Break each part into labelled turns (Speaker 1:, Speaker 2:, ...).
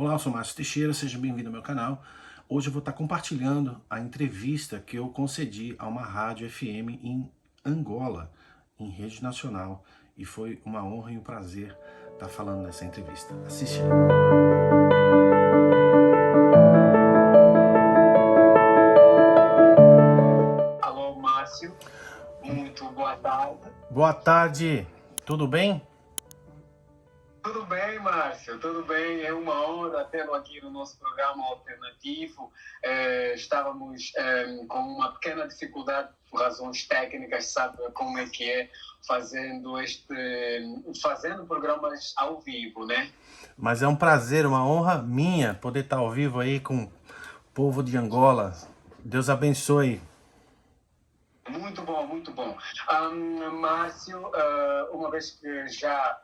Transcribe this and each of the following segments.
Speaker 1: Olá, eu sou Márcio Teixeira, seja bem-vindo ao meu canal. Hoje eu vou estar compartilhando a entrevista que eu concedi a uma rádio FM em Angola, em rede nacional. E foi uma honra e um prazer estar falando nessa entrevista. Assiste aí.
Speaker 2: Alô, Márcio. Muito boa tarde.
Speaker 1: Boa tarde, tudo bem?
Speaker 2: Tudo bem, Márcio? Tudo bem? É uma honra tê-lo aqui no nosso programa alternativo. Estávamos com uma pequena dificuldade por razões técnicas, sabe como é que é fazendo programas ao vivo, né?
Speaker 1: Mas é um prazer, uma honra minha poder estar ao vivo aí com o povo de Angola. Deus abençoe.
Speaker 2: Muito bom, muito bom. Márcio, uma vez que já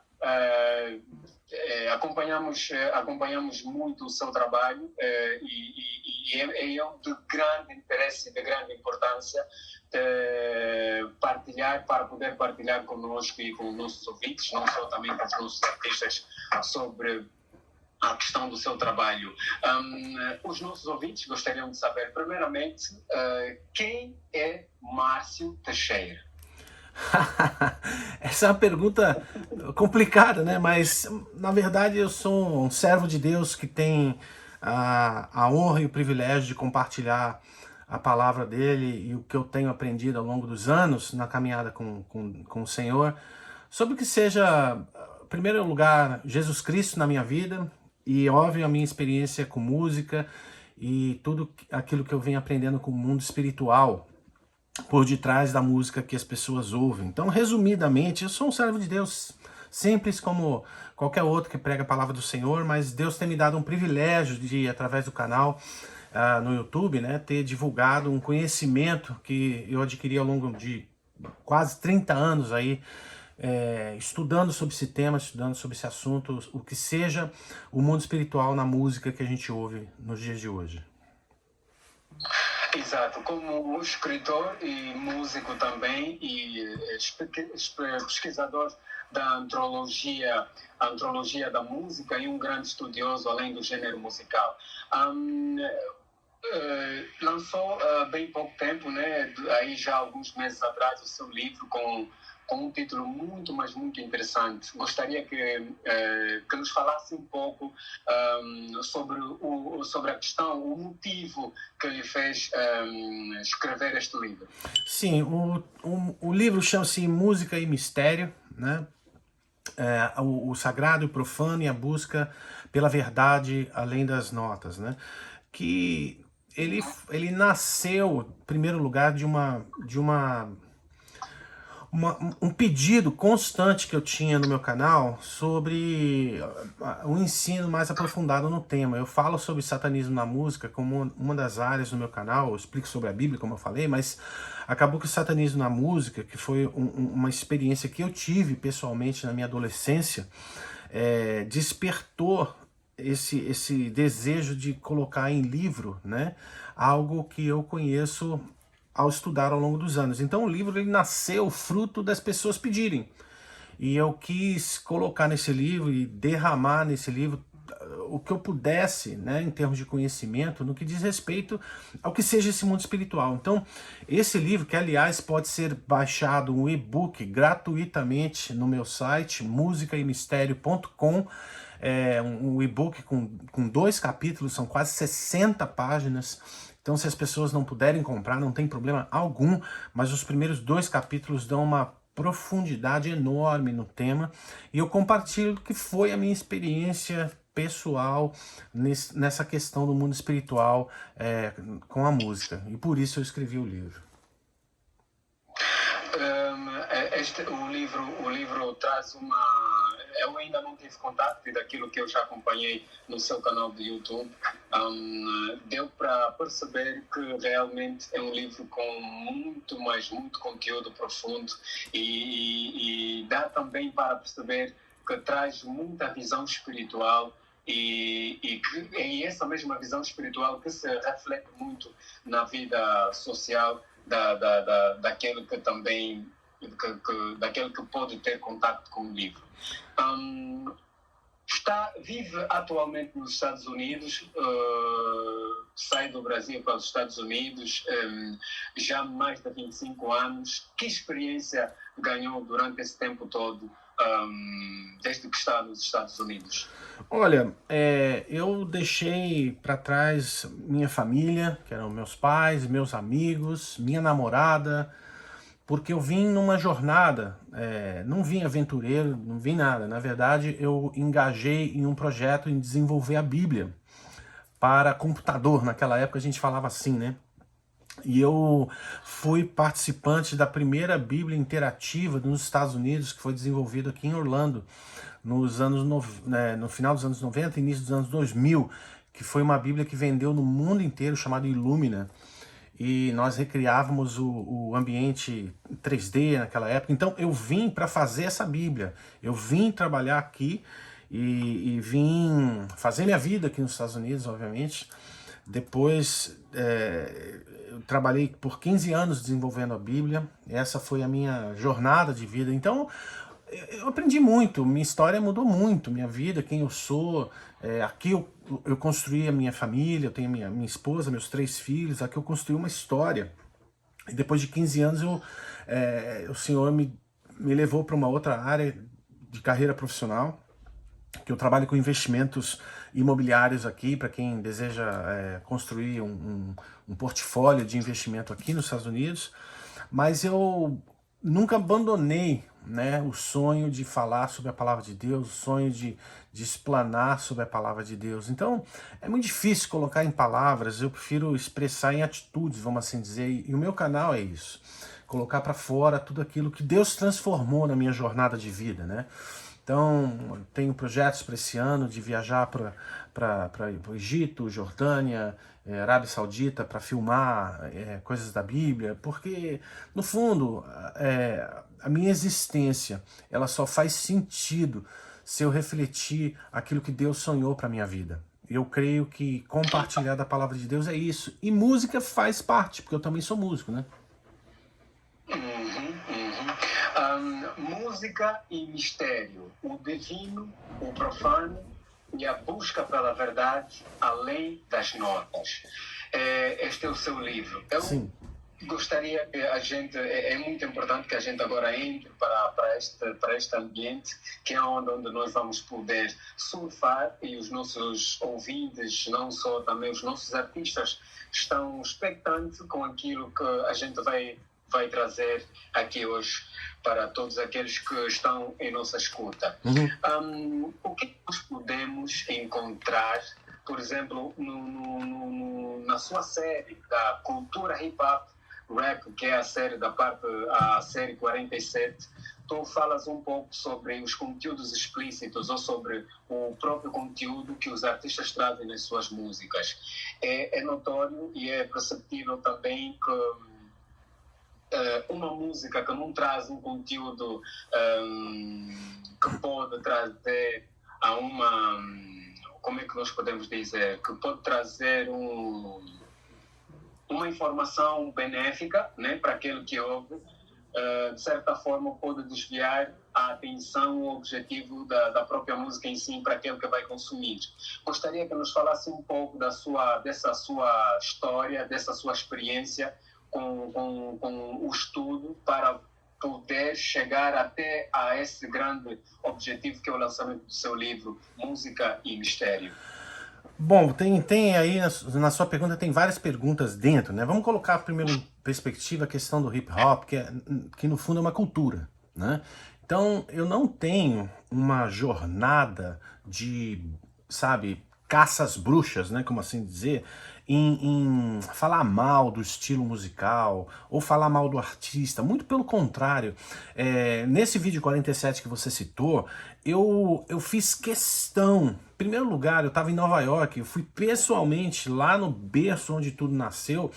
Speaker 2: acompanhamos muito o seu trabalho e é de grande interesse e de grande importância poder partilhar conosco e com os nossos ouvintes, não só também com os nossos artistas, sobre a questão do seu trabalho. Os nossos ouvintes gostariam de saber, primeiramente, quem é Márcio Teixeira?
Speaker 1: Essa é uma pergunta complicada, né? Mas, na verdade, eu sou um servo de Deus que tem a honra e o privilégio de compartilhar a palavra dele e o que eu tenho aprendido ao longo dos anos na caminhada com o Senhor, sobre que seja, em primeiro lugar, Jesus Cristo na minha vida e, óbvio, a minha experiência com música e tudo aquilo que eu venho aprendendo com o mundo espiritual por detrás da música que as pessoas ouvem. Então, resumidamente, eu sou um servo de Deus, simples como qualquer outro que prega a palavra do Senhor, mas Deus tem me dado um privilégio de, através do canal no YouTube, né, ter divulgado um conhecimento que eu adquiri ao longo de quase 30 anos aí, estudando sobre esse tema, estudando sobre esse assunto, o que seja o mundo espiritual na música que a gente ouve nos dias de hoje.
Speaker 2: Exato, como escritor e músico também e pesquisador da antropologia da música e um grande estudioso além do gênero musical. Lançou bem pouco tempo, né, aí já alguns meses atrás, o seu livro com um título muito, mas muito interessante. Gostaria que nos falasse um pouco sobre a questão, o motivo que lhe fez escrever este livro.
Speaker 1: Sim, o livro chama-se Música e Mistério, né? O sagrado e o profano e a busca pela verdade além das notas, né? Que ele nasceu, em primeiro lugar, de um pedido constante que eu tinha no meu canal sobre um ensino mais aprofundado no tema. Eu falo sobre satanismo na música como uma das áreas do meu canal, eu explico sobre a Bíblia, como eu falei, mas acabou que o satanismo na música, que foi uma experiência que eu tive pessoalmente na minha adolescência, despertou esse desejo de colocar em livro, né, algo que eu conheço ao estudar ao longo dos anos. Então o livro ele nasceu fruto das pessoas pedirem. E eu quis colocar nesse livro e derramar nesse livro o que eu pudesse, né, em termos de conhecimento, no que diz respeito ao que seja esse mundo espiritual. Então, esse livro, que aliás pode ser baixado um e-book gratuitamente no meu site, musicaemistério.com, um e-book com 2 capítulos, são quase 60 páginas. Então, se as pessoas não puderem comprar, não tem problema algum, mas os primeiros 2 capítulos dão uma profundidade enorme no tema, e eu compartilho que foi a minha experiência pessoal nessa questão do mundo espiritual com a música, e por isso eu escrevi o livro.
Speaker 2: O livro traz eu ainda não tive contato e daquilo que eu já acompanhei no seu canal do YouTube, deu para perceber que realmente é um livro com muito conteúdo profundo e dá também para perceber que traz muita visão espiritual e que é essa mesma visão espiritual que se reflete muito na vida social daquele que também daquele que pode ter contato com o livro. Vive atualmente nos Estados Unidos, sai do Brasil para os Estados Unidos já há mais de 25 anos. Que experiência ganhou durante esse tempo todo, desde que está nos Estados Unidos?
Speaker 1: Olha, eu deixei para trás minha família, que eram meus pais, meus amigos, minha namorada, porque eu vim numa jornada, não vim aventureiro, não vim nada. Na verdade, eu engajei em um projeto em desenvolver a Bíblia para computador. Naquela época a gente falava assim, né? E eu fui participante da primeira Bíblia interativa nos Estados Unidos, que foi desenvolvida aqui em Orlando, no final dos anos 90 e início dos anos 2000, que foi uma Bíblia que vendeu no mundo inteiro, chamada Illumina. E nós recriávamos o ambiente 3D naquela época. Então eu vim para fazer essa Bíblia. Eu vim trabalhar aqui e vim fazer minha vida aqui nos Estados Unidos, obviamente. Depois eu trabalhei por 15 anos desenvolvendo a Bíblia. Essa foi a minha jornada de vida. Então eu aprendi muito, minha história mudou muito, minha vida, quem eu sou. Aqui eu construí a minha família, eu tenho minha esposa, meus 3 filhos. Aqui eu construí uma história. E depois de 15 anos o Senhor me levou para uma outra área de carreira profissional, que eu trabalho com investimentos imobiliários aqui, para quem deseja construir um portfólio de investimento aqui nos Estados Unidos. Mas eu nunca abandonei, né, o sonho de falar sobre a palavra de Deus, o sonho de explanar sobre a palavra de Deus. Então, é muito difícil colocar em palavras, eu prefiro expressar em atitudes, vamos assim dizer, e o meu canal é isso, colocar para fora tudo aquilo que Deus transformou na minha jornada de vida, né? Então, tenho projetos para esse ano de viajar para o Egito, Jordânia, Arábia Saudita, para filmar coisas da Bíblia, porque, no fundo, a minha existência ela só faz sentido se eu refletir aquilo que Deus sonhou para a minha vida. Eu creio que compartilhar da palavra de Deus é isso. E música faz parte, porque eu também sou músico, né?
Speaker 2: Música e mistério, o divino, o profano e a busca pela verdade além das notas. Este é o seu livro.
Speaker 1: Sim.
Speaker 2: Gostaria que a gente, é muito importante que a gente agora entre para este ambiente, que é onde nós vamos poder surfar, e os nossos ouvintes, não só também os nossos artistas, estão expectantes com aquilo que a gente vai trazer aqui hoje para todos aqueles que estão em nossa escuta. O que nós podemos encontrar, por exemplo, na sua série da cultura hip-hop, rap, que é a série 47, tu falas um pouco sobre os conteúdos explícitos ou sobre o próprio conteúdo que os artistas trazem nas suas músicas. É notório e é perceptível também que uma música que não traz um conteúdo que pode trazer a uma... Como é que nós podemos dizer? Que pode trazer uma informação benéfica, né, para aquele que ouve, de certa forma pode desviar a atenção, o objetivo da própria música em si para aquele que vai consumir. Gostaria que nos falasse um pouco dessa sua história, dessa sua experiência com o estudo para poder chegar até a esse grande objetivo que é o lançamento do seu livro, Música e Mistério.
Speaker 1: Bom, tem aí, na sua pergunta, tem várias perguntas dentro, né? Vamos colocar primeiro em perspectiva a questão do hip hop, que no fundo é uma cultura, né? Então, eu não tenho uma jornada de, sabe, caça às bruxas, né? Como assim dizer, em falar mal do estilo musical ou falar mal do artista. Muito pelo contrário. Nesse vídeo 47 que você citou, eu fiz questão. Em primeiro lugar, eu estava em Nova York, eu fui pessoalmente lá no berço onde tudo nasceu,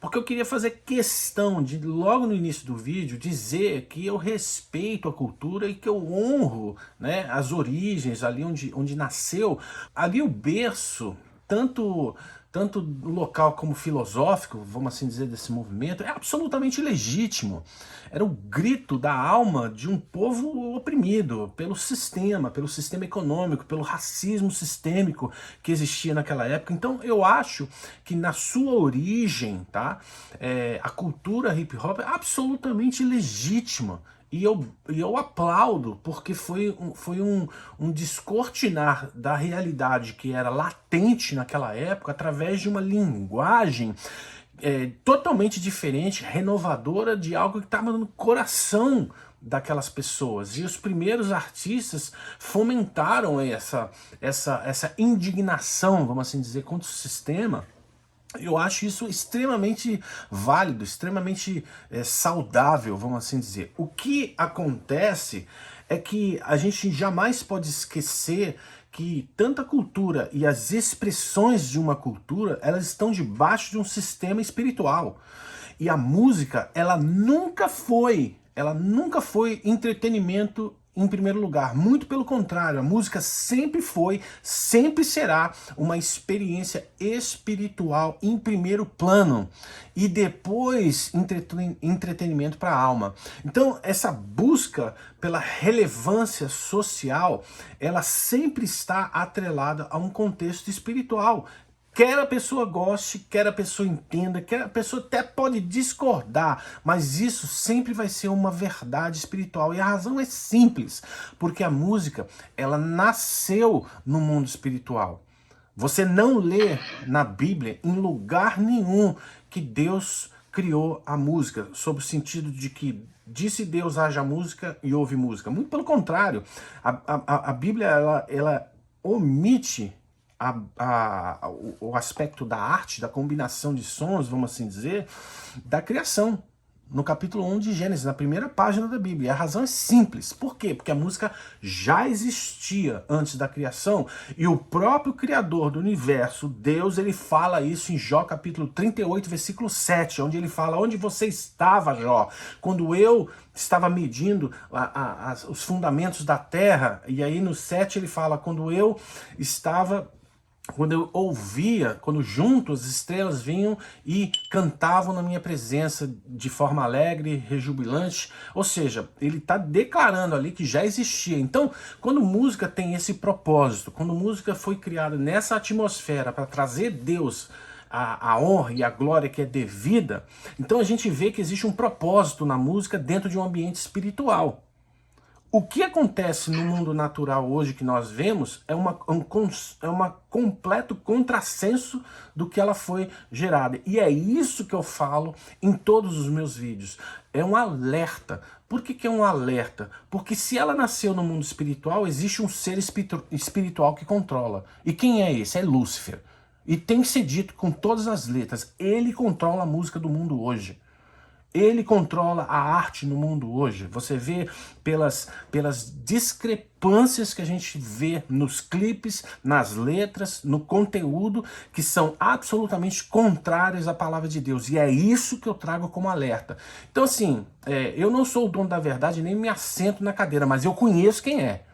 Speaker 1: porque eu queria fazer questão de, logo no início do vídeo, dizer que eu respeito a cultura e que eu honro, né, as origens, ali onde nasceu. Ali o berço, tanto tanto local como filosófico, vamos assim dizer, desse movimento, é absolutamente legítimo. Era o grito da alma de um povo oprimido pelo sistema econômico, pelo racismo sistêmico que existia naquela época. Então eu acho que na sua origem, tá, a cultura hip hop é absolutamente legítima. E eu aplaudo, porque foi um descortinar da realidade que era latente naquela época, através de uma linguagem totalmente diferente, renovadora, de algo que estava no coração daquelas pessoas. E os primeiros artistas fomentaram essa indignação, vamos assim dizer, contra o sistema. Eu acho isso extremamente válido, extremamente saudável, vamos assim dizer. O que acontece é que a gente jamais pode esquecer que tanta cultura e as expressões de uma cultura, elas estão debaixo de um sistema espiritual. E a música, ela nunca foi entretenimento em primeiro lugar. Muito pelo contrário, a música sempre foi, sempre será uma experiência espiritual em primeiro plano e depois entretenimento para a alma. Então, essa busca pela relevância social, ela sempre está atrelada a um contexto espiritual. Quer a pessoa goste, quer a pessoa entenda, quer a pessoa até pode discordar, mas isso sempre vai ser uma verdade espiritual. E a razão é simples, porque a música, ela nasceu no mundo espiritual. Você não lê na Bíblia, em lugar nenhum, que Deus criou a música, sob o sentido de que disse Deus haja música e houve música. Muito pelo contrário, a Bíblia, ela omite o aspecto da arte, da combinação de sons, vamos assim dizer, da criação. No capítulo 1 de Gênesis, na primeira página da Bíblia. E a razão é simples. Por quê? Porque a música já existia antes da criação e o próprio Criador do universo, Deus, ele fala isso em Jó capítulo 38, versículo 7, onde ele fala: onde você estava, Jó, quando eu estava medindo os fundamentos da terra? E aí no 7 ele fala: quando eu ouvia, quando juntos as estrelas vinham e cantavam na minha presença de forma alegre, rejubilante. Ou seja, ele está declarando ali que já existia. Então, quando música tem esse propósito, quando música foi criada nessa atmosfera para trazer Deus a honra e a glória que é devida, então a gente vê que existe um propósito na música dentro de um ambiente espiritual. O que acontece no mundo natural hoje que nós vemos é uma completo contrassenso do que ela foi gerada. E é isso que eu falo em todos os meus vídeos. É um alerta. Por que é um alerta? Porque se ela nasceu no mundo espiritual, existe um ser espiritual que controla. E quem é esse? É Lúcifer. E tem que ser dito com todas as letras. Ele controla a música do mundo hoje. Ele controla a arte no mundo hoje. Você vê pelas discrepâncias que a gente vê nos clipes, nas letras, no conteúdo, que são absolutamente contrárias à palavra de Deus. E é isso que eu trago como alerta. Então assim, eu não sou o dono da verdade, nem me assento na cadeira, mas eu conheço quem é.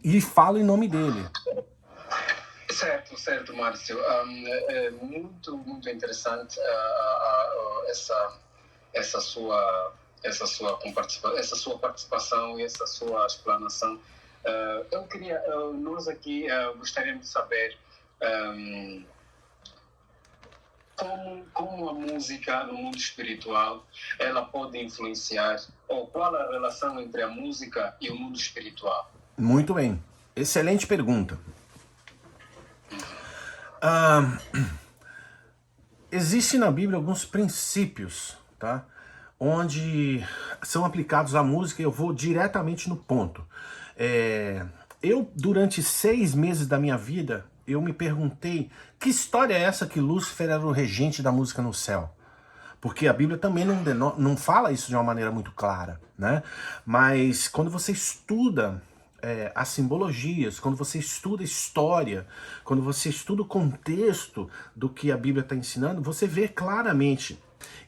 Speaker 1: E falo em nome dele.
Speaker 2: Certo, Márcio. É muito interessante essa sua participação e essa sua explanação. Nós aqui gostaríamos de saber como a música no mundo espiritual ela pode influenciar, ou qual a relação entre a música e o mundo espiritual?
Speaker 1: Muito bem, excelente pergunta. Existem na Bíblia alguns princípios, tá? Onde são aplicados à música, e eu vou diretamente no ponto. Eu, durante 6 meses da minha vida, eu me perguntei que história é essa que Lúcifer era o regente da música no céu? Porque a Bíblia também não fala isso de uma maneira muito clara, né? Mas quando você estuda as simbologias, quando você estuda a história, quando você estuda o contexto do que a Bíblia está ensinando, você vê claramente.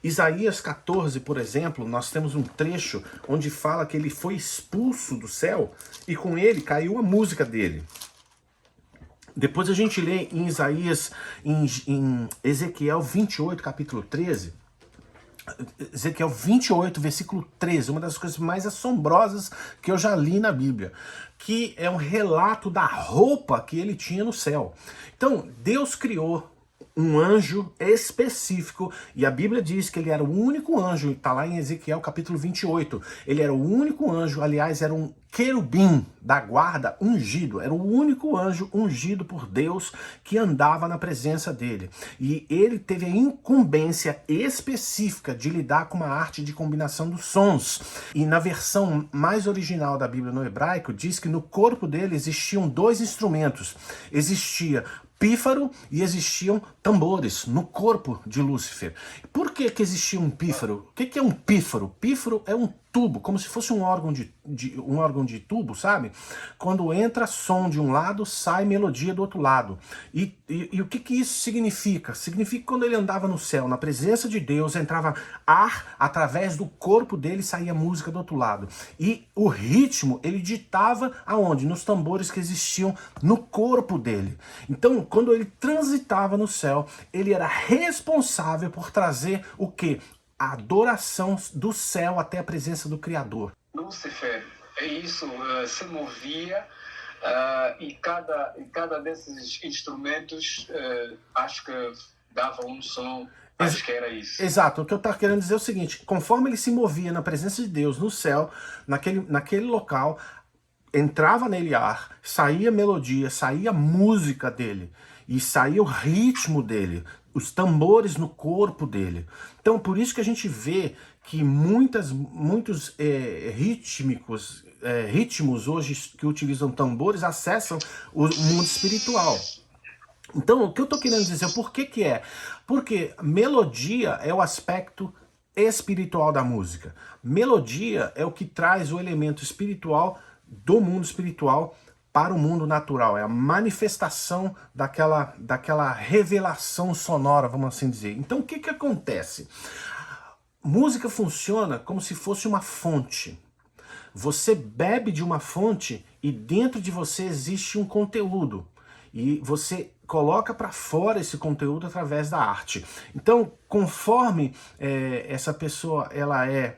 Speaker 1: Isaías 14, por exemplo, nós temos um trecho onde fala que ele foi expulso do céu e com ele caiu a música dele. Depois a gente lê em Isaías, em Ezequiel 28, capítulo 13, Ezequiel 28, versículo 13, uma das coisas mais assombrosas que eu já li na Bíblia, que é um relato da roupa que ele tinha no céu. Então, Deus criou um anjo específico, e a Bíblia diz que ele era o único anjo, está lá em Ezequiel capítulo 28, ele era o único anjo, aliás, era um querubim da guarda ungido, era o único anjo ungido por Deus que andava na presença dele. E ele teve a incumbência específica de lidar com uma arte de combinação dos sons. E na versão mais original da Bíblia no hebraico, diz que no corpo dele existiam dois instrumentos. Existia pífaro e existiam tambores no corpo de Lúcifer. Por que existia um pífaro? O que é um pífaro? Pífaro é um tubo, como se fosse um órgão de tubo, sabe? Quando entra som de um lado, sai melodia do outro lado. E o que isso significa? Significa que quando ele andava no céu, na presença de Deus, entrava ar através do corpo dele, saía música do outro lado. E o ritmo, ele ditava aonde? Nos tambores que existiam no corpo dele. Então, quando ele transitava no céu, ele era responsável por trazer o quê? A adoração do céu até a presença do Criador.
Speaker 2: Lúcifer, é isso, se movia e cada desses instrumentos acho que dava um som, acho que era isso.
Speaker 1: Exato, o que eu estava querendo dizer é o seguinte, conforme ele se movia na presença de Deus no céu, naquele local, entrava nele ar, saía melodia, saía música dele, e saía o ritmo dele, os tambores no corpo dele. Então, por isso que a gente vê que muitos ritmos hoje que utilizam tambores acessam o mundo espiritual. Então, o que eu estou querendo dizer, por que é? Porque melodia é o aspecto espiritual da música. Melodia é o que traz o elemento espiritual do mundo espiritual para o mundo natural, é a manifestação daquela revelação sonora, vamos assim dizer. Então o que acontece? Música funciona como se fosse uma fonte. Você bebe de uma fonte e dentro de você existe um conteúdo. E você coloca para fora esse conteúdo através da arte. Então, conforme essa pessoa ela é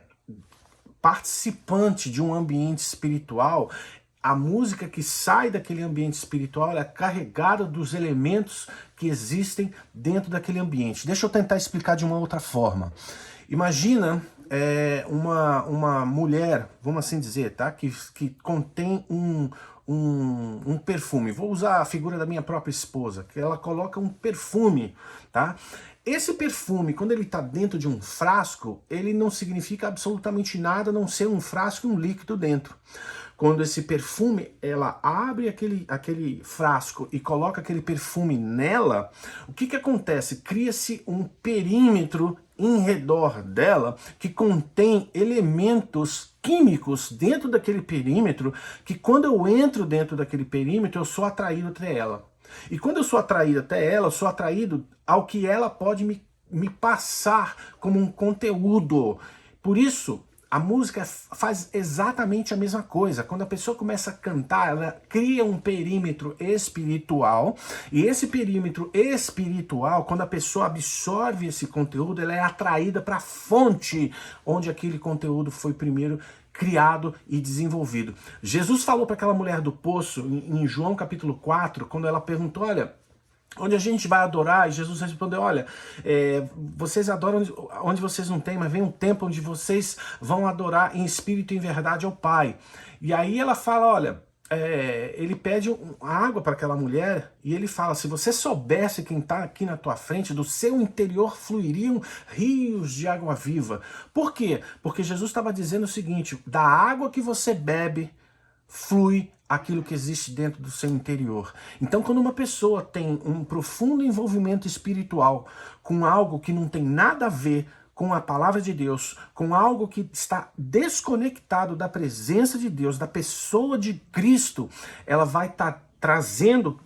Speaker 1: participante de um ambiente espiritual, a música que sai daquele ambiente espiritual é carregada dos elementos que existem dentro daquele ambiente. Deixa eu tentar explicar de uma outra forma. Imagina uma mulher, vamos assim dizer, tá? que contém um perfume. Vou usar a figura da minha própria esposa, que ela coloca um perfume, tá? Esse perfume, quando ele está dentro de um frasco, ele não significa absolutamente nada a não ser um frasco e um líquido dentro. Quando esse perfume, ela abre aquele frasco e coloca aquele perfume nela, o que acontece? Cria-se um perímetro em redor dela que contém elementos químicos dentro daquele perímetro que quando eu entro dentro daquele perímetro eu sou atraído até ela. E quando eu sou atraído até ela, eu sou atraído ao que ela pode me passar como um conteúdo. Por isso, a música faz exatamente a mesma coisa. Quando a pessoa começa a cantar, ela cria um perímetro espiritual. E esse perímetro espiritual, quando a pessoa absorve esse conteúdo, ela é atraída para a fonte onde aquele conteúdo foi primeiro criado e desenvolvido. Jesus falou para aquela mulher do poço, em João capítulo 4, quando ela perguntou, olha, onde a gente vai adorar? E Jesus respondeu, olha, vocês adoram onde vocês não têm, mas vem um tempo onde vocês vão adorar em espírito e em verdade ao Pai. E aí ela fala, olha, ele pede água para aquela mulher e ele fala, se você soubesse quem está aqui na tua frente, do seu interior fluiriam rios de água viva. Por quê? Porque Jesus estava dizendo o seguinte, da água que você bebe, flui aquilo que existe dentro do seu interior. Então, quando uma pessoa tem um profundo envolvimento espiritual com algo que não tem nada a ver com a palavra de Deus, com algo que está desconectado da presença de Deus, da pessoa de Cristo, ela vai estar trazendo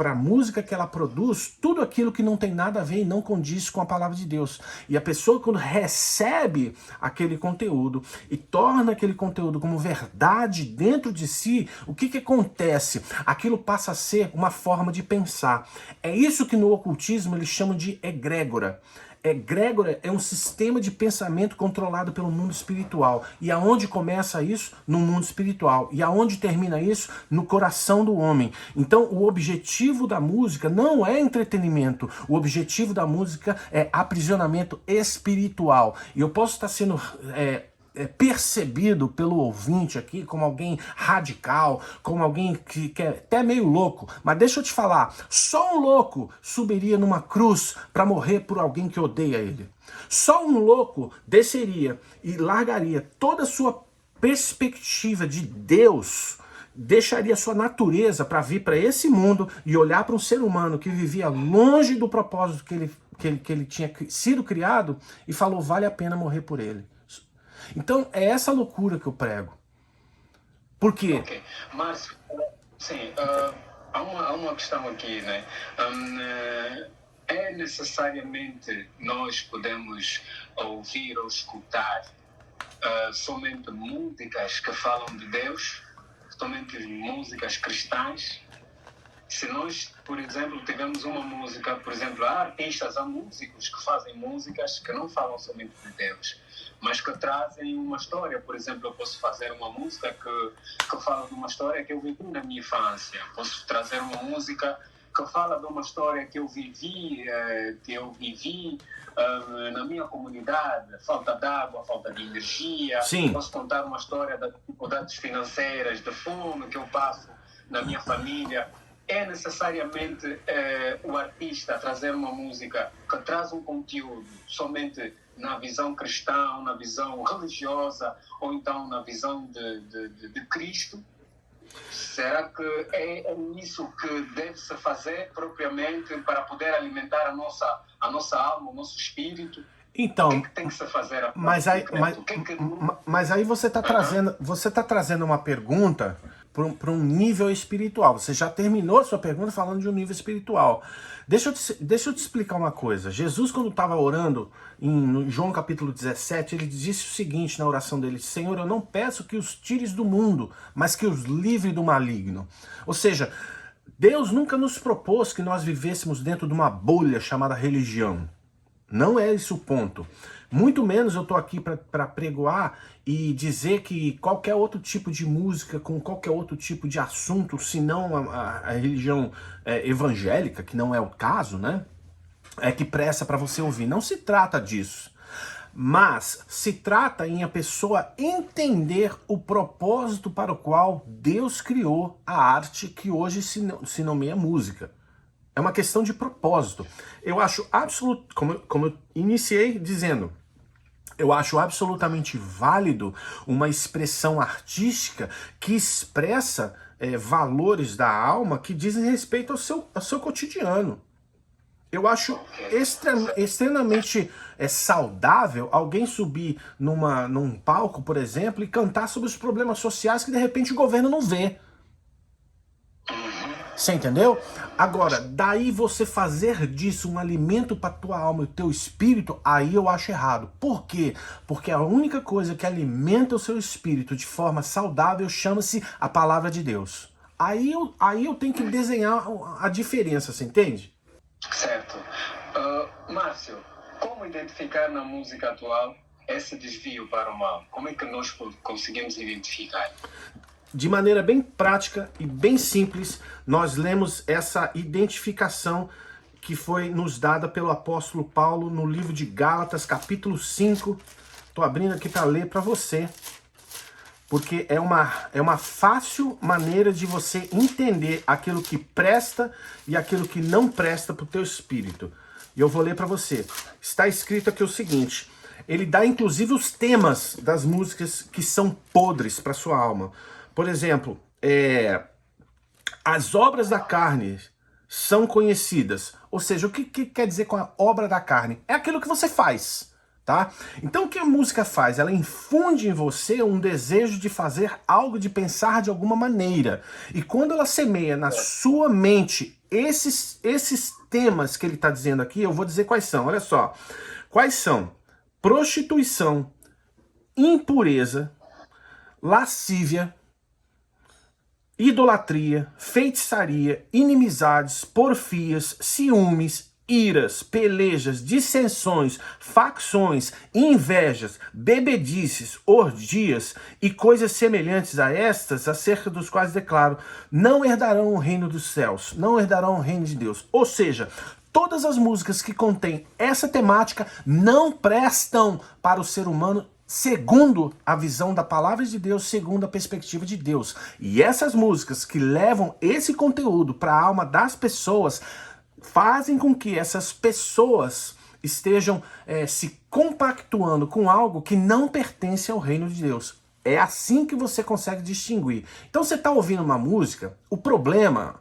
Speaker 1: para a música que ela produz tudo aquilo que não tem nada a ver e não condiz com a palavra de Deus. E a pessoa, quando recebe aquele conteúdo e torna aquele conteúdo como verdade dentro de si, o que acontece? Aquilo passa a ser uma forma de pensar. É isso que no ocultismo eles chamam de egrégora. Egrégora é um sistema de pensamento controlado pelo mundo espiritual. E aonde começa isso? No mundo espiritual. E aonde termina isso? No coração do homem. Então, o objetivo da música não é entretenimento. O objetivo da música é aprisionamento espiritual. E eu posso estar sendo percebido pelo ouvinte aqui como alguém radical, como alguém que é até meio louco, mas deixa eu te falar, só um louco subiria numa cruz para morrer por alguém que odeia ele. Só um louco desceria e largaria toda a sua perspectiva de Deus, deixaria sua natureza para vir para esse mundo e olhar para um ser humano que vivia longe do propósito que ele tinha sido criado e falou, vale a pena morrer por ele. Então, é essa loucura que eu prego. Por quê?
Speaker 2: Ok. Márcio, sim, há uma questão aqui, né? É necessariamente nós podemos ouvir ou escutar somente músicas que falam de Deus, somente músicas cristãs? Se nós, por exemplo, tivermos uma música, por exemplo, há artistas, há músicos que fazem músicas que não falam somente de Deus, mas que trazem uma história. Por exemplo, eu posso fazer uma música que fala de uma história que eu vivi na minha infância. Posso trazer uma música que fala de uma história que eu vivi na minha comunidade, falta de água, falta de energia.
Speaker 1: Sim.
Speaker 2: Posso contar uma história das dificuldades financeiras, de fome que eu passo na minha família. É necessariamente o artista trazer uma música que traz um conteúdo somente na visão cristã, na visão religiosa, ou então na visão de Cristo? Será que é isso que deve-se fazer propriamente para poder alimentar a nossa alma, o nosso espírito?
Speaker 1: Então,
Speaker 2: o que tem que se fazer?
Speaker 1: Mas aí você está trazendo uma pergunta para um nível espiritual. Você já terminou a sua pergunta falando de um nível espiritual. Deixa eu te explicar uma coisa. Jesus, quando estava orando em João capítulo 17, ele disse o seguinte na oração dele: Senhor, eu não peço que os tires do mundo, mas que os livre do maligno. Ou seja, Deus nunca nos propôs que nós vivêssemos dentro de uma bolha chamada religião. Não é esse o ponto. Muito menos eu estou aqui para pregoar e dizer que qualquer outro tipo de música, com qualquer outro tipo de assunto, se não a religião evangélica, que não é o caso, né? É que presta para você ouvir. Não se trata disso. Mas se trata em a pessoa entender o propósito para o qual Deus criou a arte que hoje se nomeia música. É uma questão de propósito. Eu acho absoluto, como eu iniciei dizendo, eu acho absolutamente válido uma expressão artística que expressa valores da alma que dizem respeito ao seu cotidiano. Eu acho extremamente saudável alguém subir num palco, por exemplo, e cantar sobre os problemas sociais que de repente o governo não vê. Você entendeu? Agora, daí você fazer disso um alimento para tua alma e o teu espírito, aí eu acho errado. Por quê? Porque a única coisa que alimenta o seu espírito de forma saudável chama-se a palavra de Deus. Aí eu tenho que desenhar a diferença, você entende?
Speaker 2: Certo. Márcio, como identificar na música atual esse desvio para o mal? Como é que nós conseguimos identificar?
Speaker 1: De maneira bem prática e bem simples, nós lemos essa identificação que foi nos dada pelo apóstolo Paulo no livro de Gálatas, capítulo 5. Estou abrindo aqui para ler para você, porque é uma fácil maneira de você entender aquilo que presta e aquilo que não presta para o teu espírito. E eu vou ler para você. Está escrito aqui o seguinte: ele dá inclusive os temas das músicas que são podres para sua alma. Por exemplo, as obras da carne são conhecidas. Ou seja, o que quer dizer com a obra da carne? É aquilo que você faz, tá? Então o que a música faz? Ela infunde em você um desejo de fazer algo, de pensar de alguma maneira. E quando ela semeia na sua mente esses temas que ele está dizendo aqui, eu vou dizer quais são. Olha só. Quais são? Prostituição, impureza, lascívia, idolatria, feitiçaria, inimizades, porfias, ciúmes, iras, pelejas, dissensões, facções, invejas, bebedices, orgias e coisas semelhantes a estas, acerca dos quais declaro, não herdarão o reino dos céus, não herdarão o reino de Deus. Ou seja, todas as músicas que contêm essa temática não prestam para o ser humano segundo a visão da palavra de Deus, segundo a perspectiva de Deus. E essas músicas que levam esse conteúdo para a alma das pessoas fazem com que essas pessoas estejam se compactuando com algo que não pertence ao reino de Deus. É assim que você consegue distinguir. Então você está ouvindo uma música, o problema,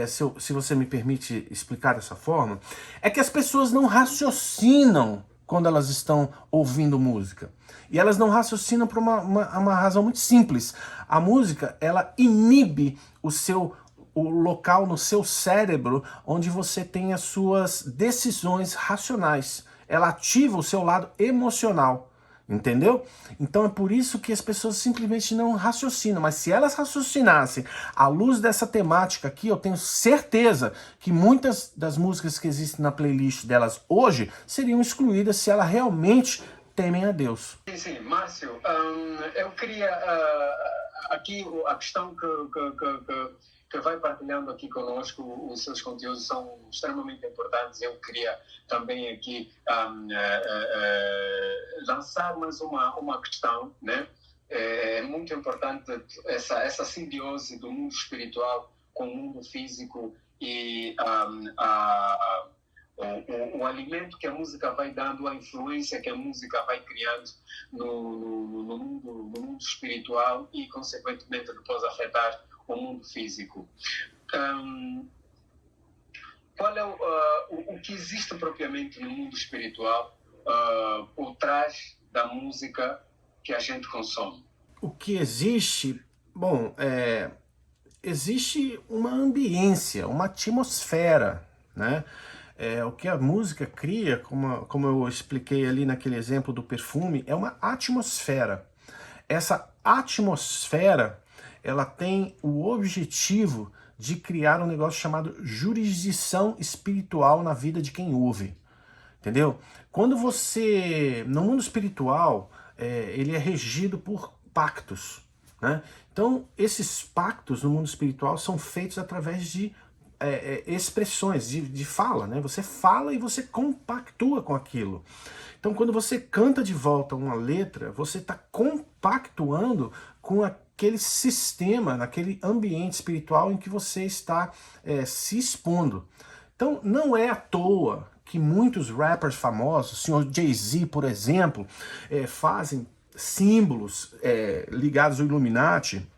Speaker 1: se você me permite explicar dessa forma, é que as pessoas não raciocinam quando elas estão ouvindo música. E elas não raciocinam por uma razão muito simples. A música, ela inibe o local no seu cérebro onde você tem as suas decisões racionais. Ela ativa o seu lado emocional. Entendeu? Então é por isso que as pessoas simplesmente não raciocinam. Mas se elas raciocinassem à luz dessa temática aqui, eu tenho certeza que muitas das músicas que existem na playlist delas hoje seriam excluídas se elas realmente temem a Deus.
Speaker 2: Sim, Márcio, eu queria aqui a questão que vai partilhando aqui conosco, os seus conteúdos são extremamente importantes. Eu queria também aqui lançar mais uma questão, né? É muito importante essa simbiose do mundo espiritual com o mundo físico e o alimento que a música vai dando, a influência que a música vai criando no mundo espiritual e, consequentemente, depois afetar o mundo físico. Qual é o que existe propriamente no mundo espiritual por trás da música que a gente consome?
Speaker 1: O que existe? Bom, existe uma ambiência, uma atmosfera, né? O que a música cria, como eu expliquei ali naquele exemplo do perfume, é uma atmosfera. Essa atmosfera, ela tem o objetivo de criar um negócio chamado jurisdição espiritual na vida de quem ouve. Entendeu? Quando você, no mundo espiritual, ele é regido por pactos, né? Então, esses pactos no mundo espiritual são feitos através de expressões, de fala, né? Você fala e você compactua com aquilo. Então, quando você canta de volta uma letra, você está compactuando com aquele sistema, naquele ambiente espiritual em que você está se expondo. Então, não é à toa que muitos rappers famosos, o senhor Jay-Z, por exemplo, fazem símbolos ligados ao Illuminati,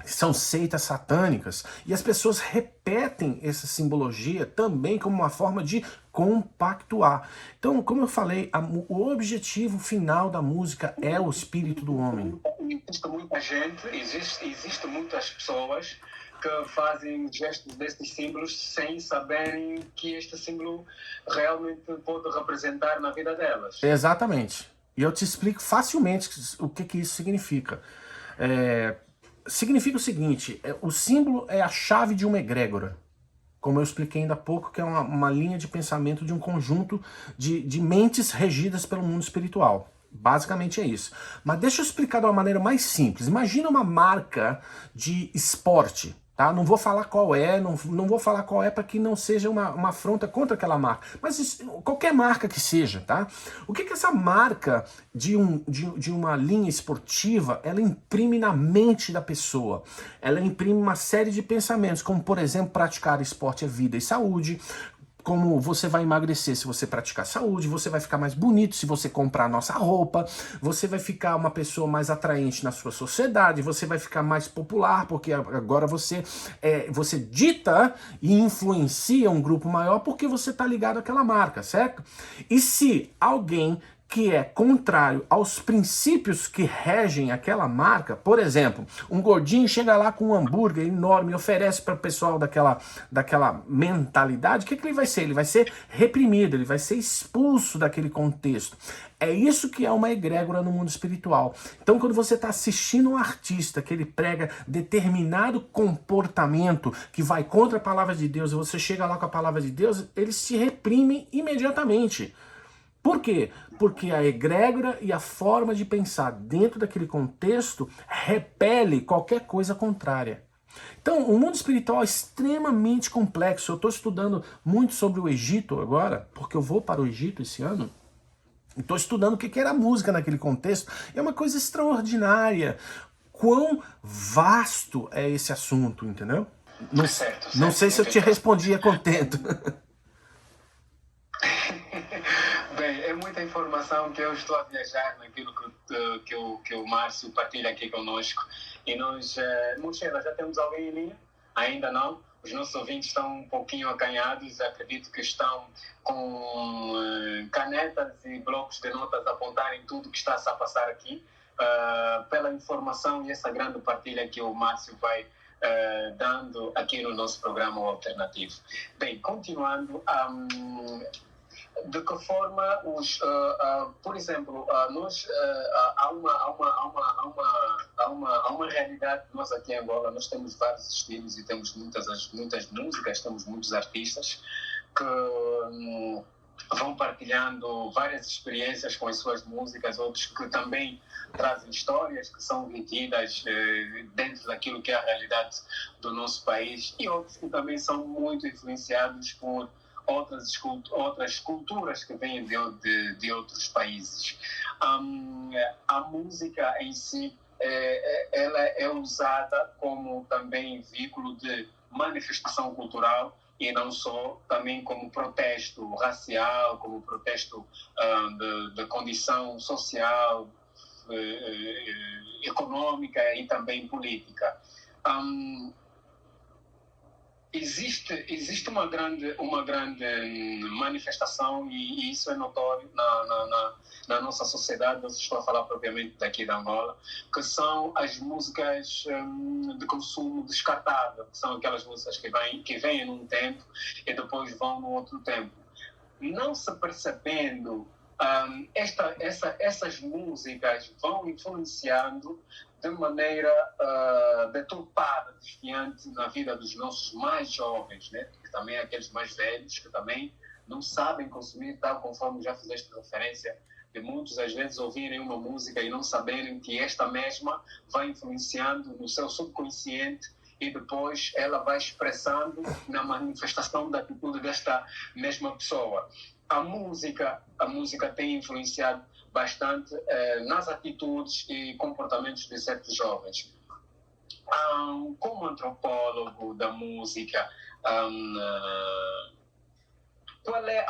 Speaker 1: que são seitas satânicas, e as pessoas repetem essa simbologia também como uma forma de compactuar. Então, como eu falei, o objetivo final da música é o espírito do homem.
Speaker 2: Existe muita gente, existe muitas pessoas que fazem gestos destes símbolos sem saberem que este símbolo realmente pode representar na vida delas.
Speaker 1: Exatamente. E eu te explico facilmente o que isso significa. Significa o seguinte, o símbolo é a chave de uma egrégora. Como eu expliquei ainda há pouco, que é uma linha de pensamento de um conjunto de mentes regidas pelo mundo espiritual. Basicamente é isso. Mas deixa eu explicar de uma maneira mais simples. Imagina uma marca de esporte. Tá? Não vou falar qual é, não vou falar qual é para que não seja uma afronta contra aquela marca. Mas qualquer marca que seja, tá? O que essa marca de uma linha esportiva, ela imprime na mente da pessoa? Ela imprime uma série de pensamentos, como por exemplo, praticar esporte é vida e saúde, como você vai emagrecer se você praticar saúde, você vai ficar mais bonito se você comprar a nossa roupa, você vai ficar uma pessoa mais atraente na sua sociedade, você vai ficar mais popular, porque agora você dita e influencia um grupo maior porque você está ligado àquela marca, certo? E se alguém que é contrário aos princípios que regem aquela marca. Por exemplo, um gordinho chega lá com um hambúrguer enorme e oferece para o pessoal daquela mentalidade, o que ele vai ser? Ele vai ser reprimido, ele vai ser expulso daquele contexto. É isso que é uma egrégora no mundo espiritual. Então, quando você está assistindo um artista que ele prega determinado comportamento que vai contra a palavra de Deus, e você chega lá com a palavra de Deus, ele se reprime imediatamente. Por quê? Porque a egrégora e a forma de pensar dentro daquele contexto repele qualquer coisa contrária. Então, o mundo espiritual é extremamente complexo. Eu estou estudando muito sobre o Egito agora, porque eu vou para o Egito esse ano. Estou estudando o que era a música naquele contexto. É uma coisa extraordinária. Quão vasto é esse assunto, entendeu? Não sei se eu te respondi a contento.
Speaker 2: Bem, é muita informação que eu estou a viajar naquilo que o Márcio partilha aqui conosco. E nós, Monchela, já temos alguém em linha? Ainda não? Os nossos ouvintes estão um pouquinho acanhados, acredito que estão com canetas e blocos de notas a apontarem tudo o que está a passar aqui, pela informação e essa grande partilha que o Márcio vai dando aqui no nosso programa alternativo. Bem, continuando, de que forma por exemplo, nós há uma realidade. Nós aqui em Angola nós temos vários estilos e temos muitas músicas, temos muitos artistas que vão partilhando várias experiências com as suas músicas, outros que também trazem histórias que são vividas dentro daquilo que é a realidade do nosso país, e outros que também são muito influenciados por outras culturas que vêm de outros países. A música em si, ela é usada como também veículo de manifestação cultural, e não só, também como protesto racial, como protesto de condição social, econômica e também política. Existe uma grande manifestação, e isso é notório na nossa sociedade. Não estou a falar propriamente daqui da Angola, que são as músicas de consumo descartável, que são aquelas músicas que vêm num tempo e depois vão no outro tempo. Não se percebendo, essas músicas vão influenciando de maneira deturpada, desviante na vida dos nossos mais jovens, né? Que também aqueles mais velhos, que também não sabem consumir, tal conforme já fizeste referência, de muitos às vezes ouvirem uma música e não saberem que esta mesma vai influenciando no seu subconsciente, e depois ela vai expressando na manifestação da atitude desta mesma pessoa. A música tem influenciado bastante nas atitudes e comportamentos de certos jovens. Como antropólogo da música, qual é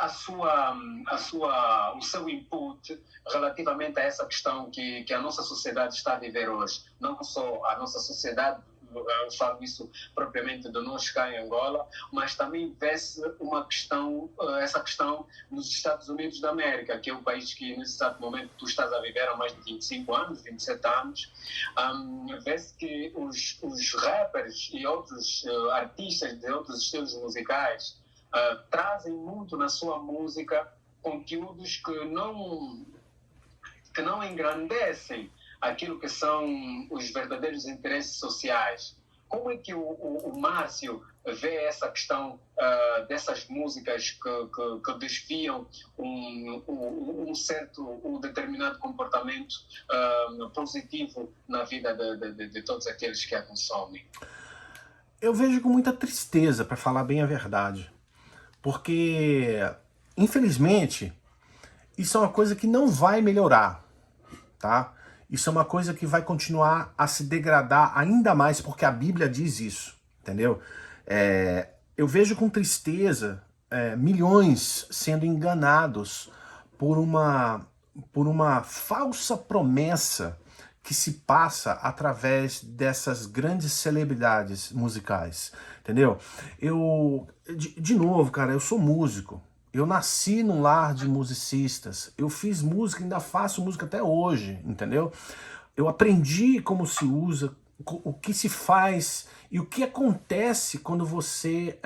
Speaker 2: o seu input relativamente a essa questão que a nossa sociedade está a viver hoje? Não só a nossa sociedade, eu falo isso propriamente de nós cá em Angola, mas também vê-se essa questão nos Estados Unidos da América, que é o país que nesse exato momento tu estás a viver há mais de 25 anos, 27 anos. Vê-se que os rappers e outros artistas de outros estilos musicais trazem muito na sua música conteúdos que não engrandecem aquilo que são os verdadeiros interesses sociais. Como é que o Márcio vê essa questão dessas músicas que desviam um determinado comportamento positivo na vida de todos aqueles que a consomem?
Speaker 1: Eu vejo com muita tristeza, para falar bem a verdade, porque, infelizmente, isso é uma coisa que não vai melhorar, tá? Isso é uma coisa que vai continuar a se degradar ainda mais, porque a Bíblia diz isso, entendeu? Eu vejo com tristeza milhões sendo enganados por uma falsa promessa que se passa através dessas grandes celebridades musicais, entendeu? De novo, cara, eu sou músico. Eu nasci num lar de musicistas. Eu fiz música, ainda faço música até hoje, entendeu? Eu aprendi como se usa, o que se faz e o que acontece quando você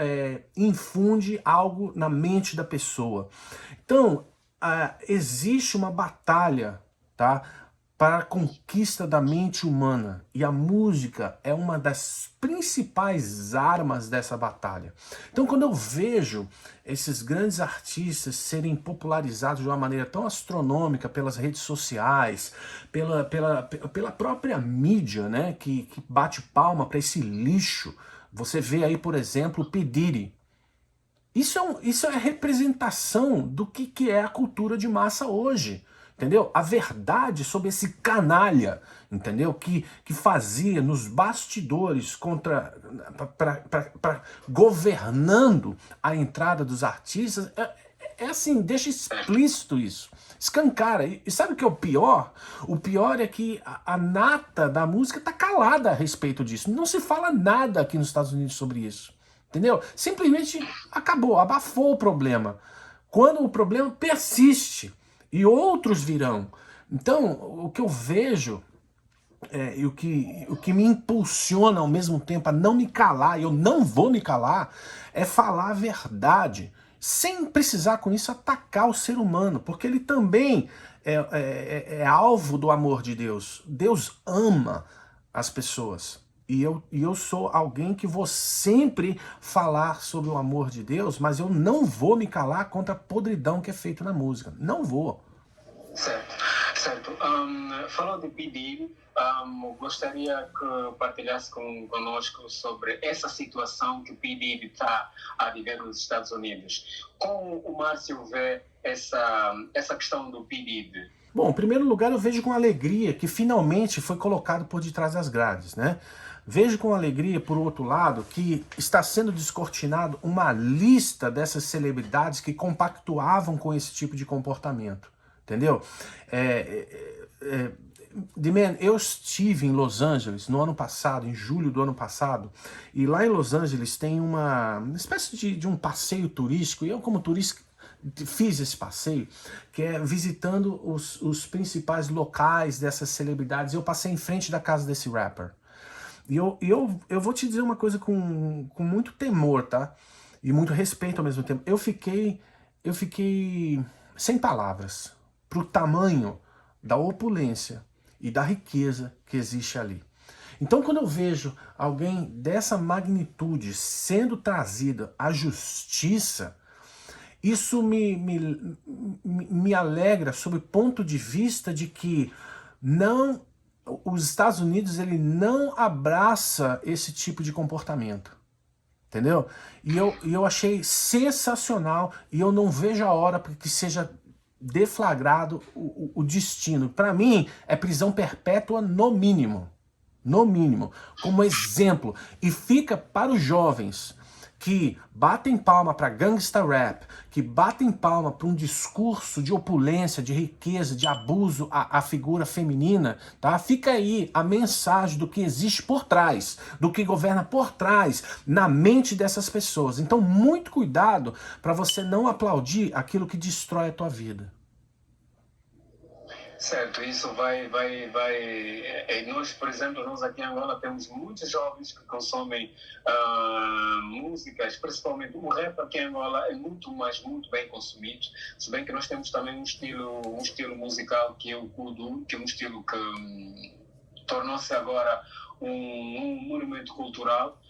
Speaker 1: infunde algo na mente da pessoa. Então, existe uma batalha, tá? Para a conquista da mente humana. E a música é uma das principais armas dessa batalha. Então, quando eu vejo esses grandes artistas serem popularizados de uma maneira tão astronômica pelas redes sociais, pela própria mídia, né, que bate palma para esse lixo. Você vê aí, por exemplo, o P. Diddy. Isso é a representação do que é a cultura de massa hoje, entendeu? A verdade sobre esse canalha, entendeu? Que fazia nos bastidores governando a entrada dos artistas, é assim, deixa explícito isso, escancara. E sabe o que é o pior? O pior é que a nata da música tá calada a respeito disso. Não se fala nada aqui nos Estados Unidos sobre isso. Entendeu? Simplesmente acabou, abafou o problema. Quando o problema persiste e outros virão. Então, o que eu vejo e o que me impulsiona ao mesmo tempo a não me calar, e eu não vou me calar, é falar a verdade, sem precisar com isso atacar o ser humano, porque ele também é alvo do amor de Deus. Deus ama as pessoas. E eu sou alguém que vou sempre falar sobre o amor de Deus, mas eu não vou me calar contra a podridão que é feita na música. Não vou.
Speaker 2: Certo, certo. Falando de pedir, gostaria que partilhasse conosco sobre essa situação que o PID está a viver nos Estados Unidos. Como o Márcio vê essa questão do PID?
Speaker 1: Bom, em primeiro lugar, eu vejo com alegria que finalmente foi colocado por detrás das grades, né? Vejo com alegria, por outro lado, que está sendo descortinado uma lista dessas celebridades que compactuavam com esse tipo de comportamento, entendeu? Eu estive em Los Angeles no ano passado, em julho do ano passado, e lá em Los Angeles tem uma espécie de um passeio turístico, e eu como turista fiz esse passeio, que é visitando os principais locais dessas celebridades. Eu passei em frente da casa desse rapper. E eu vou te dizer uma coisa com muito temor, tá? E muito respeito ao mesmo tempo. Eu fiquei sem palavras pro tamanho da opulência e da riqueza que existe ali. Então, quando eu vejo alguém dessa magnitude sendo trazida à justiça, isso me alegra sob o ponto de vista de que os Estados Unidos ele não abraça esse tipo de comportamento, entendeu? E eu achei sensacional e eu não vejo a hora para que seja deflagrado o destino. Para mim, é prisão perpétua no mínimo. No mínimo. Como exemplo. E fica para os jovens que batem palma para gangsta rap, que batem palma para um discurso de opulência, de riqueza, de abuso à figura feminina, tá? Fica aí a mensagem do que existe por trás, do que governa por trás na mente dessas pessoas. Então, muito cuidado para você não aplaudir aquilo que destrói a tua vida.
Speaker 2: Certo, isso vai. Nós, por exemplo, nós aqui em Angola temos muitos jovens que consomem músicas, principalmente o rap aqui em Angola é muito bem consumido, se bem que nós temos também um estilo musical que é o Kudu, que é um estilo que tornou-se agora um monumento cultural.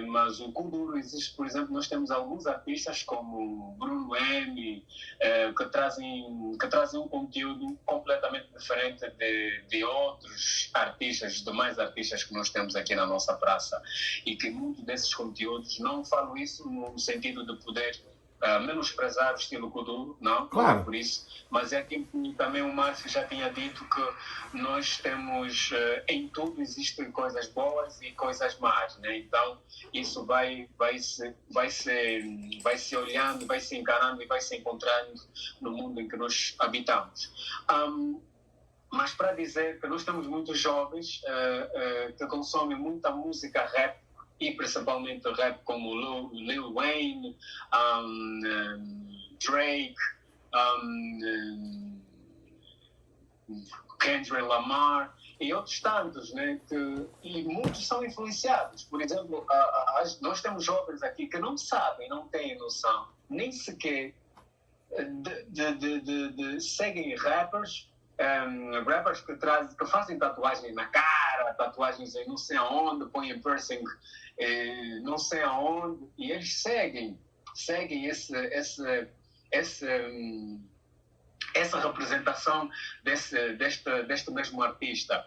Speaker 2: Mas o Kuduro existe, por exemplo, nós temos alguns artistas como Bruno M, que trazem um conteúdo completamente diferente de outros artistas, de demais artistas que nós temos aqui na nossa praça, e que muitos desses conteúdos, não falo isso no sentido de poder menosprezar o estilo Kuduro, não é por isso, mas é aquilo que também o Márcio já tinha dito, que nós temos, em tudo existem coisas boas e coisas más, né? Então isso vai se olhando, vai se encarando e vai se encontrando no mundo em que nós habitamos. Mas para dizer que nós temos muitos jovens que consomem muita música rap, e principalmente rap como Lil Wayne, Drake, Kendrick Lamar e outros tantos, né? E muitos são influenciados. Por exemplo, nós temos jovens aqui que não sabem, não têm noção, nem sequer seguem rappers, rappers que fazem tatuagens na cara, tatuagens em não sei aonde, põem piercing não sei aonde, e eles seguem essa representação deste mesmo artista.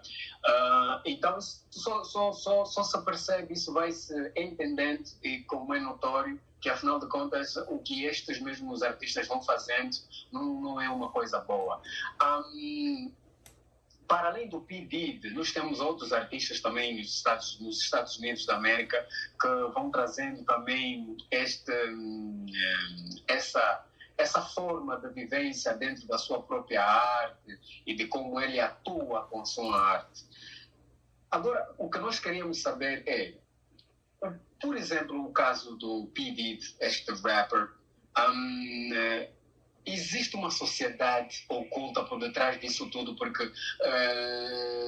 Speaker 2: Então, só se percebe, isso vai se entendendo, e como é notório, que afinal de contas o que estes mesmos artistas vão fazendo não é uma coisa boa. Para além do P. Diddy, nós temos outros artistas também nos Estados Unidos da América que vão trazendo também essa forma de vivência dentro da sua própria arte e de como ele atua com a sua arte. Agora, o que nós queríamos saber é, por exemplo, o caso do P. Diddy, este rapper, existe uma sociedade oculta por detrás disso tudo, porque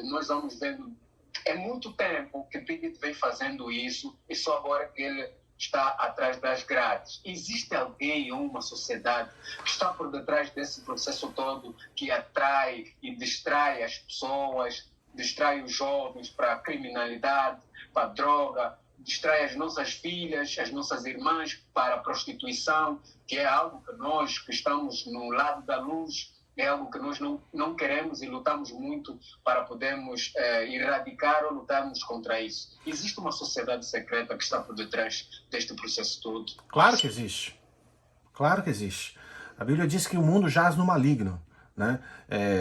Speaker 2: nós vamos vendo, é muito tempo que P. Diddy vem fazendo isso e só agora que ele está atrás das grades. Existe alguém ou uma sociedade que está por detrás desse processo todo, que atrai e distrai as pessoas, distrai os jovens para a criminalidade, para a droga, distrai as nossas filhas, as nossas irmãs para a prostituição, que é algo que nós que estamos no lado da luz, é algo que nós não queremos e lutamos muito para podermos erradicar ou lutarmos contra isso. Existe uma sociedade secreta que está por detrás deste processo todo?
Speaker 1: Claro que existe. Claro que existe. A Bíblia diz que o mundo jaz no maligno, né?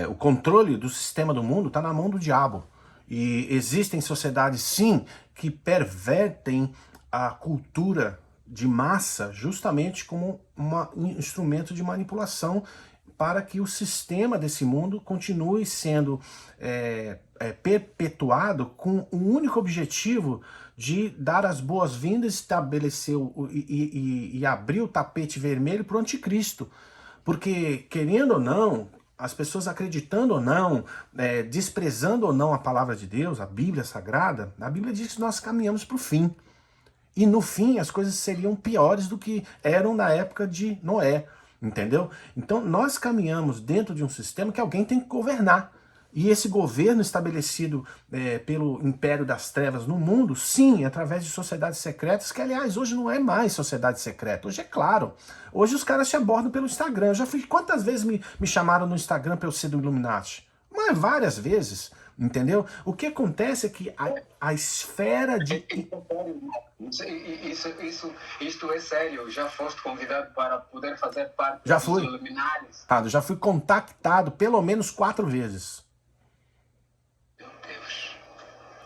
Speaker 1: O controle do sistema do mundo está na mão do diabo. E existem sociedades, sim, que pervertem a cultura de massa justamente como um instrumento de manipulação para que o sistema desse mundo continue sendo perpetuado com o único objetivo de dar as boas-vindas, estabelecer e abrir o tapete vermelho para o anticristo. Porque, querendo ou não, as pessoas acreditando ou não, desprezando ou não a palavra de Deus, a Bíblia Sagrada, a Bíblia diz que nós caminhamos para o fim. E no fim as coisas seriam piores do que eram na época de Noé, entendeu? Então nós caminhamos dentro de um sistema que alguém tem que governar. E esse governo estabelecido pelo Império das Trevas no mundo, sim, através de sociedades secretas, que aliás hoje não é mais sociedade secreta, hoje é claro. Hoje os caras te abordam pelo Instagram. Eu já fui, quantas vezes me chamaram no Instagram para eu ser do Illuminati? Mas várias vezes, entendeu? O que acontece é que a esfera de...
Speaker 2: Isto é sério. Já foste convidado para poder fazer parte
Speaker 1: Já
Speaker 2: dos
Speaker 1: fui.
Speaker 2: Illuminatis?
Speaker 1: Já fui contactado pelo menos 4 vezes.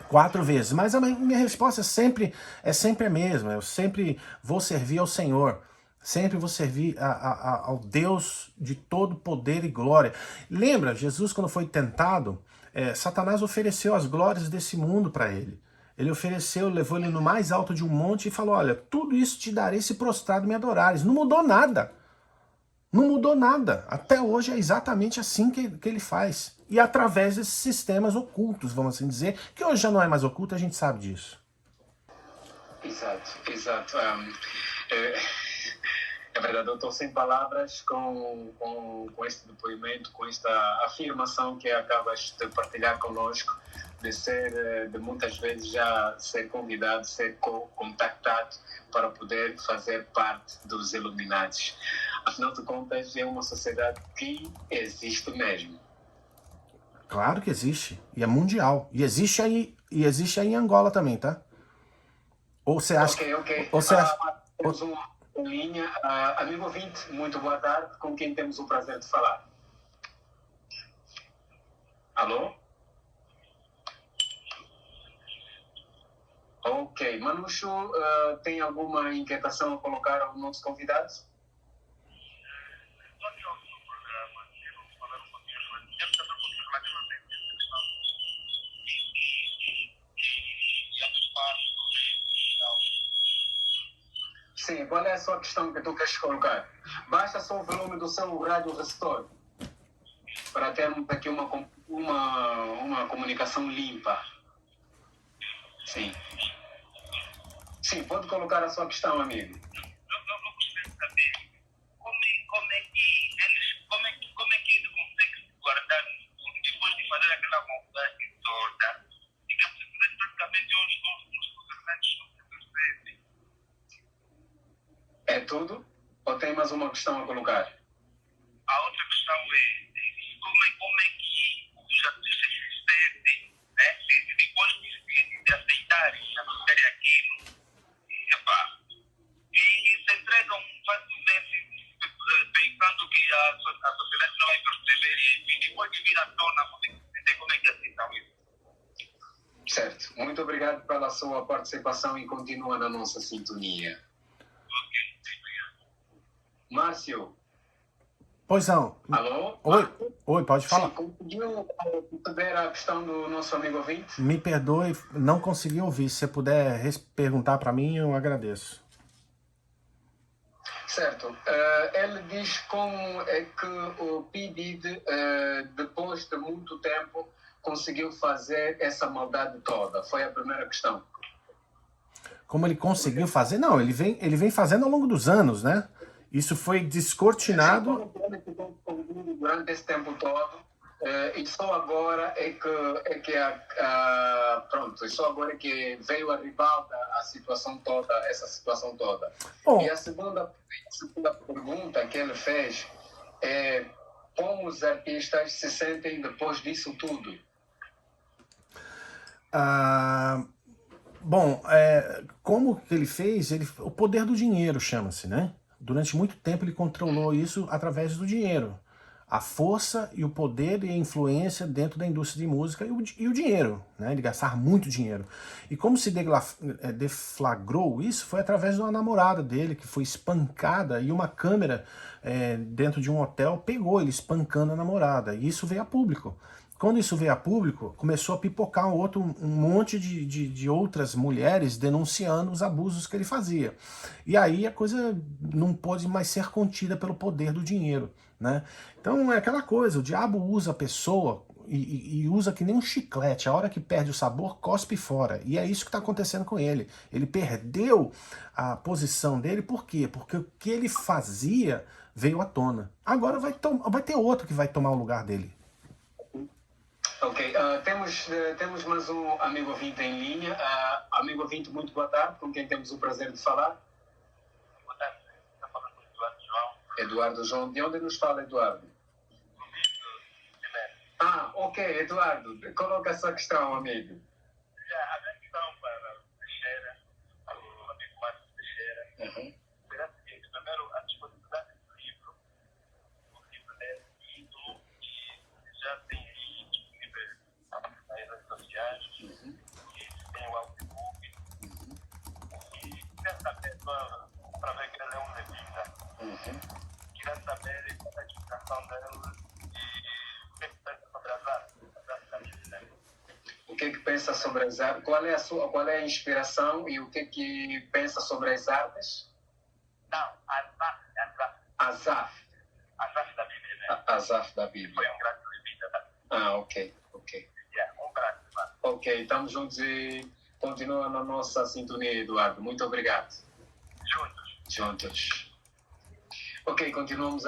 Speaker 1: 4 vezes, mas a minha resposta é sempre a mesma. Eu sempre vou servir ao Senhor, sempre vou servir ao Deus de todo poder e glória. Lembra, Jesus quando foi tentado, Satanás ofereceu as glórias desse mundo para ele. Ele ofereceu, levou ele no mais alto de um monte e falou, olha, tudo isso te darei se prostrado me adorares. Não mudou nada. Não mudou nada. Até hoje é exatamente assim que ele faz. E através desses sistemas ocultos, vamos assim dizer, que hoje já não é mais oculto, a gente sabe disso.
Speaker 2: Exato. É verdade, eu estou sem palavras com este depoimento, com esta afirmação que acabas de partilhar conosco, de muitas vezes já ser convidado, ser contactado para poder fazer parte dos Illuminatis. Afinal de contas, é uma sociedade que existe mesmo.
Speaker 1: Claro que existe, e é mundial. E existe aí em Angola também, tá? Ou você acha...
Speaker 2: Ok.
Speaker 1: Ou você acha...
Speaker 2: Temos uma linha. Amigo ouvinte, muito boa tarde. Com quem temos o prazer de falar? Alô? Ok. Manucho, tem alguma inquietação a colocar aos nossos convidados? Sim, qual é a sua questão que tu queres colocar? Baixa só o volume do seu rádio receptor para termos aqui uma comunicação limpa. Sim. Sim, pode colocar a sua questão, amigo.
Speaker 3: Eu gostaria de saber como é que ele consegue se guardar depois de fazer aquela montagem toda. Digamos, praticamente os governantes não se percebem.
Speaker 2: É tudo? Ou tem mais uma questão a colocar?
Speaker 3: A outra questão é como é que os artistas se sentem, né? Se depois de aceitarem fazer aquilo, e se entregam facilmente pensando que a sociedade não vai perceber e depois de vir à tona, como é que aceitam isso?
Speaker 2: Certo. Muito obrigado pela sua participação e continua na nossa sintonia. Márcio.
Speaker 1: Pois não.
Speaker 2: Alô?
Speaker 1: Oi, pode falar.
Speaker 2: Sim, conseguiu perceber a questão do nosso amigo ouvinte?
Speaker 1: Me perdoe, não consegui ouvir. Se você puder perguntar para mim, eu agradeço.
Speaker 2: Certo. Ele diz como é que o P. Diddy, depois de muito tempo, conseguiu fazer essa maldade toda. Foi a primeira questão.
Speaker 1: Como ele conseguiu fazer? Não, ele vem fazendo ao longo dos anos, né? Isso foi descortinado.
Speaker 2: Durante esse tempo todo, e só agora só agora é que veio a ribalta essa situação toda.
Speaker 1: Bom,
Speaker 2: E a segunda pergunta que ele fez é como os artistas se sentem depois disso tudo.
Speaker 1: Bom, como que ele fez? O poder do dinheiro chama-se, né? Durante muito tempo ele controlou isso através do dinheiro. A força e o poder e a influência dentro da indústria de música e o dinheiro, né? Ele gastar muito dinheiro. E como se deflagrou isso foi através de uma namorada dele que foi espancada e uma câmera dentro de um hotel pegou ele espancando a namorada. E isso veio a público. Quando isso veio a público, começou a pipocar um monte de outras mulheres denunciando os abusos que ele fazia. E aí a coisa não pôde mais ser contida pelo poder do dinheiro, né? Então é aquela coisa, o diabo usa a pessoa e usa que nem um chiclete. A hora que perde o sabor, cospe fora. E é isso que está acontecendo com ele. Ele perdeu a posição dele, por quê? Porque o que ele fazia veio à tona. Agora vai ter outro que vai tomar o lugar dele.
Speaker 2: Ok, temos mais um amigo ouvinte em linha. Amigo ouvinte, muito boa tarde, com quem temos o prazer de falar.
Speaker 3: Boa tarde, está falando com o Eduardo João.
Speaker 2: Eduardo João, de onde nos fala, Eduardo? Ok, Eduardo, coloca essa questão, amigo.
Speaker 3: A minha questão para o Teixeira, o amigo Márcio Teixeira, será a seguinte: primeiro, a disponibilidade do livro, o livro é lido e já tem nas redes sociais, e tem o audiobook, e quer saber, para ver que ele é um levita, queria saber a explicação dele e o que pensa sobre as artes da Bíblia.
Speaker 2: O que pensa sobre as artes? Qual é a inspiração e o que pensa sobre as artes?
Speaker 3: Não,
Speaker 2: Asaf.
Speaker 3: Asaf da Bíblia, né?
Speaker 2: Asaf da Bíblia.
Speaker 3: Foi um grande levita, tá?
Speaker 2: Ok.
Speaker 3: Um grande, mano.
Speaker 2: Ok, estamos juntos e continua na nossa sintonia, Eduardo. Muito obrigado. Juntos. Ok, continuamos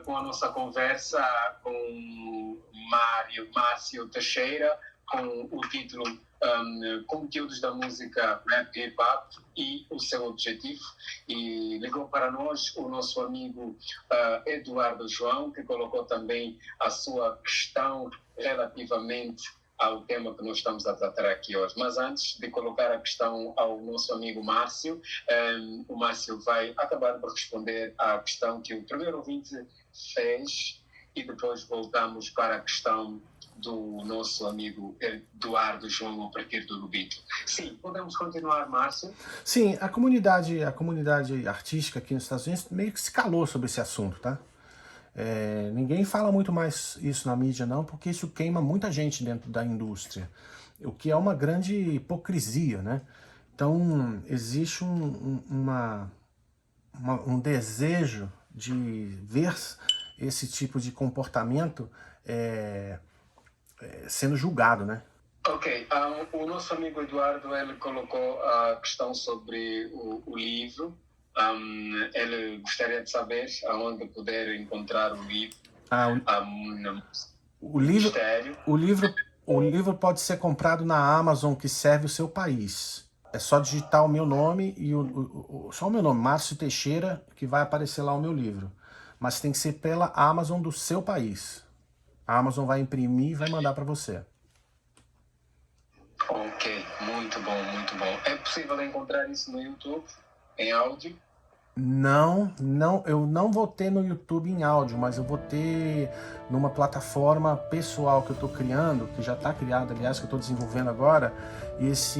Speaker 2: com a nossa conversa com Márcio Teixeira, com o título Conteúdos da Música Rap Hip Hop e o seu objetivo. E ligou para nós o nosso amigo Eduardo João, que colocou também a sua questão relativamente ao tema que nós estamos a tratar aqui hoje. Mas antes de colocar a questão ao nosso amigo Márcio, o Márcio vai acabar por responder à questão que o primeiro ouvinte fez e depois voltamos para a questão do nosso amigo Eduardo João a partir do Lubito. Sim, podemos continuar, Márcio?
Speaker 1: Sim, a comunidade artística aqui nos Estados Unidos meio que se calou sobre esse assunto, tá? Ninguém fala muito mais isso na mídia não, porque isso queima muita gente dentro da indústria, o que é uma grande hipocrisia, né? Então existe um desejo ver esse tipo de comportamento sendo julgado, né?
Speaker 2: Ok, o nosso amigo Eduardo, ele colocou a questão sobre o livro. Ele gostaria de saber aonde poder encontrar o livro.
Speaker 1: O livro pode ser comprado na Amazon, que serve o seu país. É só digitar o meu nome e só o meu nome, Márcio Teixeira, que vai aparecer lá o meu livro. Mas tem que ser pela Amazon do seu país. A Amazon vai imprimir e vai mandar para você.
Speaker 2: Ok, muito bom, muito bom. É possível encontrar isso no YouTube, em áudio?
Speaker 1: Não, eu não vou ter no YouTube em áudio, mas eu vou ter numa plataforma pessoal que eu estou criando, que já está criada, aliás, que eu estou desenvolvendo agora, e esse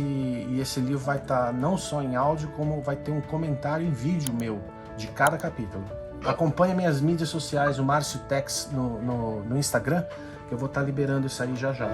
Speaker 1: livro vai estar não só em áudio, como vai ter um comentário em vídeo meu, de cada capítulo. Acompanhe minhas mídias sociais, o Márcio Tex no Instagram, que eu vou estar liberando isso aí já já.